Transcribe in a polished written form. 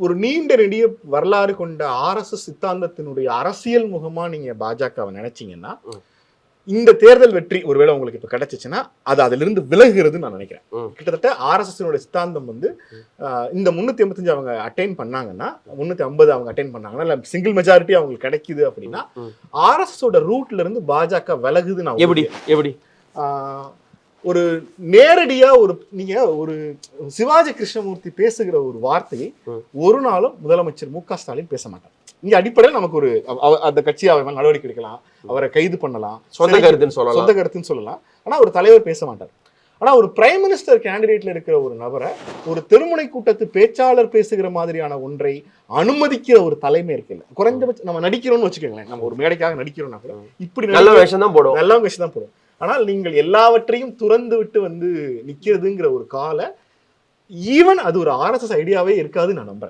ஒரு நீண்ட நெடிய வரலாறு கொண்ட ஆர்எஸ்எஸ் சித்தாந்தத்தினுடைய அரசியல் முகமா நீங்க பாஜகவை நினைச்சீங்கன்னா இந்த தேர்தல் வெற்றி ஒருவேளை உங்களுக்கு இப்ப கிடைச்சிச்சுன்னா அது அதுல இருந்து விலகுறதுன்னு நான் நினைக்கிறேன். கிட்டத்தட்ட ஆர்எஸ்எஸ் சித்தாந்தம் வந்து இந்த 385 அவங்க அட்டைன் பண்ணாங்கன்னா 350 அவங்க அட்டைன் பண்ணாங்கன்னா இல்ல சிங்கிள் மெஜாரிட்டி அவங்களுக்கு கிடைக்குது அப்படின்னா ஆர்எஸ்எஸ் ரூட்ல இருந்து பாஜக விலகுது. நான் எப்படி ஒரு நேரடியா நீங்க ஒரு சிவாஜி கிருஷ்ணமூர்த்தி பேசுகிற ஒரு வார்த்தையை ஒரு நாளும் முதலமைச்சர் மு.க. ஸ்டாலின் பேச மாட்டார். இங்க அடிப்படையில் நமக்கு ஒரு அந்த கட்சியை அவர் நடவடிக்கை எடுக்கலாம், அவரை கைது பண்ணலாம், சொந்த கருத்துன்னு சொல்லலாம். ஆனா ஒரு தலைவர் பேச மாட்டார். ஆனா ஒரு பிரைம் மினிஸ்டர் கேண்டிடேட்ல இருக்கிற ஒரு நபரை ஒரு தெருமுனை கூட்டத்து பேச்சாளர் பேசுகிற மாதிரியான ஒன்றை அனுமதிக்கிற ஒரு தலைமை இருக்குல்ல. குறைஞ்சபட்சம் நம்ம நடிக்கிறோம்னு வச்சுக்கோங்களேன், நம்ம ஒரு மேடைக்காக நடிக்கிறோம்னா கூட இப்படி நல்ல வேஷம் தான் போடும். ஆனால் நீங்கள் எல்லாவற்றையும் துறந்து விட்டு வந்து நிக்கிறதுங்கிற ஒரு கால ஈவன் அது ஒரு ஆர்எஸ்எஸ் ஐடியாவே இருக்காது நான் நம்புறேன்.